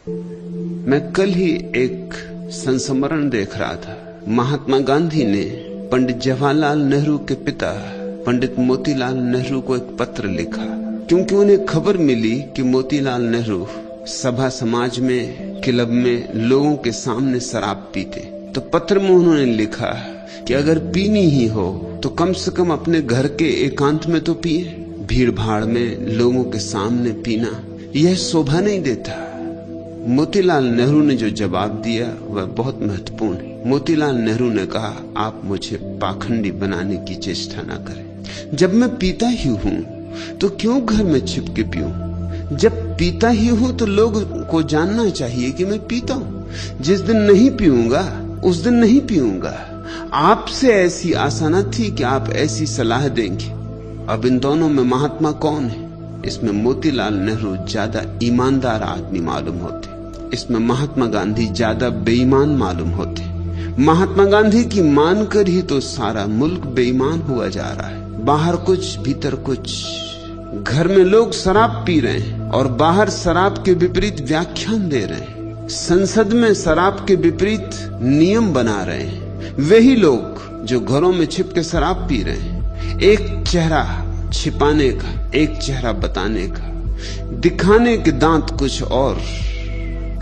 मैं कल ही एक संस्मरण देख रहा था। महात्मा गांधी ने पंडित जवाहरलाल नेहरू के पिता पंडित मोतीलाल नेहरू को एक पत्र लिखा, क्योंकि उन्हें खबर मिली कि मोतीलाल नेहरू सभा समाज में, क्लब में लोगों के सामने शराब पीते। तो पत्र में उन्होंने लिखा कि अगर पीनी ही हो तो कम से कम अपने घर के एकांत में तो पिए। भीड़ भाड़ में लोगों के सामने पीना यह शोभा नहीं देता। मोतीलाल नेहरू ने जो जवाब दिया वह बहुत महत्वपूर्ण है। मोतीलाल नेहरू ने कहा, आप मुझे पाखंडी बनाने की चेष्टा न करें। जब मैं पीता ही हूं तो क्यों घर में छिप के पीऊं? जब पीता ही हूं तो लोग को जानना चाहिए कि मैं पीता हूं। जिस दिन नहीं पीऊंगा उस दिन नहीं पीऊंगा। आपसे ऐसी आशा न थी कि आप ऐसी सलाह देंगे। अब इन दोनों में महात्मा कौन है? इसमें मोतीलाल नेहरू ज्यादा ईमानदार आदमी मालूम होते, इसमें महात्मा गांधी ज्यादा बेईमान मालूम होते। महात्मा गांधी की मानकर ही तो सारा मुल्क बेईमान हुआ जा रहा है। बाहर कुछ भीतर कुछ। घर में लोग शराब पी रहे हैं और बाहर शराब के विपरीत व्याख्यान दे रहे हैं। संसद में शराब के विपरीत नियम बना रहे हैं वही लोग जो घरों में छिप के शराब पी रहे हैं। एक चेहरा छिपाने का, एक चेहरा बताने का, दिखाने के दांत कुछ और,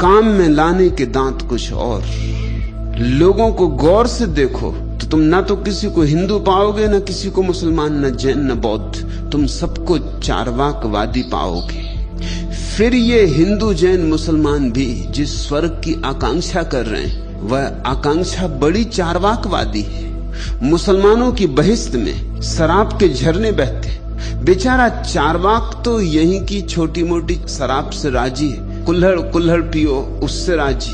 काम में लाने के दांत कुछ और। लोगों को गौर से देखो तो तुम ना तो किसी को हिंदू पाओगे, ना किसी को मुसलमान, न जैन, न बौद्ध। तुम सबको चार्वाकवादी पाओगे। फिर ये हिंदू, जैन, मुसलमान भी जिस स्वर्ग की आकांक्षा कर रहे हैं वह आकांक्षा बड़ी चार्वाकवादी है। मुसलमानों की बहिश्त में शराब के झरने बहते। बेचारा चार्वाक तो यहीं की छोटी मोटी शराब से राजी है। कुल्हड़ कुल्हड़ पियो उससे राजी,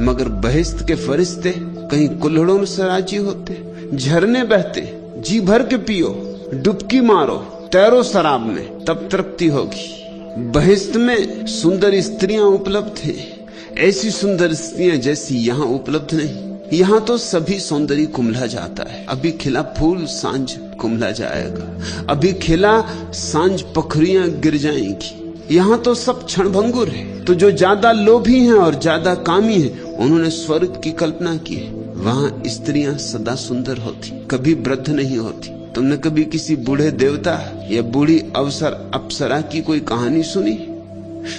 मगर बहिश्त के फरिश्ते कहीं कुल्हड़ों से राजी होते? झरने बहते, जी भर के पियो, डुबकी मारो, तैरो शराब में, तब तृप्ति होगी। बहिश्त में सुंदर स्त्रियां उपलब्ध हैं, ऐसी सुंदर स्त्रियां जैसी यहाँ उपलब्ध नहीं। यहाँ तो सभी सौंदर्य कुम्हला जाता है। अभी खिला फूल सांझ कुम्हला जाएगा, अभी खिला सांझ पखरियां गिर जाएंगी। यहाँ तो सब क्षणभंगुर है। तो जो ज्यादा लोभी हैं और ज्यादा कामी हैं उन्होंने स्वर्ग की कल्पना की है। वहां स्त्रियां सदा सुंदर होती, कभी वृद्ध नहीं होती। तुमने कभी किसी बूढ़े देवता या बूढ़ी अप्सरा की कोई कहानी सुनी?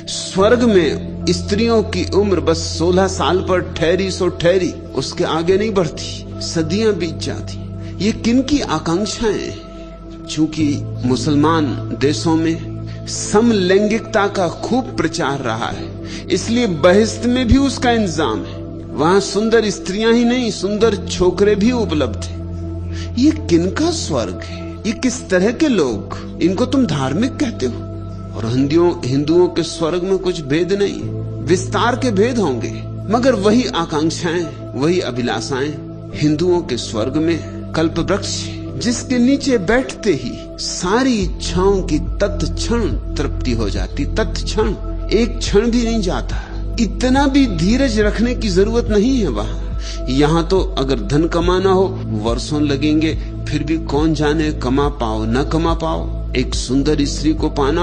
स्वर्ग में स्त्रियों की उम्र बस 16 साल पर ठहरी सो ठहरी, उसके आगे नहीं बढ़ती, सदियां बीत जाती। ये किन की आकांक्षाएं? चूंकि मुसलमान देशों में समलैंगिकता का खूब प्रचार रहा है, इसलिए बहिश्त में भी उसका इंतजाम है। वहां सुंदर स्त्रियां ही नहीं, सुंदर छोकरे भी उपलब्ध हैं। ये किनका स्वर्ग है? ये किस तरह के लोग? इनको तुम धार्मिक कहते हो? और हिंदुओं के स्वर्ग में कुछ भेद नहीं, विस्तार के भेद होंगे, मगर वही आकांक्षाएं, वही अभिलाषाएं। हिंदुओं के स्वर्ग में कल्प वृक्ष जिसके नीचे बैठते ही सारी इच्छाओं की तत्क्षण तृप्ति हो जाती। तत्क्षण, एक क्षण भी नहीं जाता। इतना भी धीरज रखने की जरूरत नहीं है वहां। यहाँ तो अगर धन कमाना हो वर्षों लगेंगे, फिर भी कौन जाने कमा पाओ न कमा पाओ। एक सुंदर स्त्री को पाना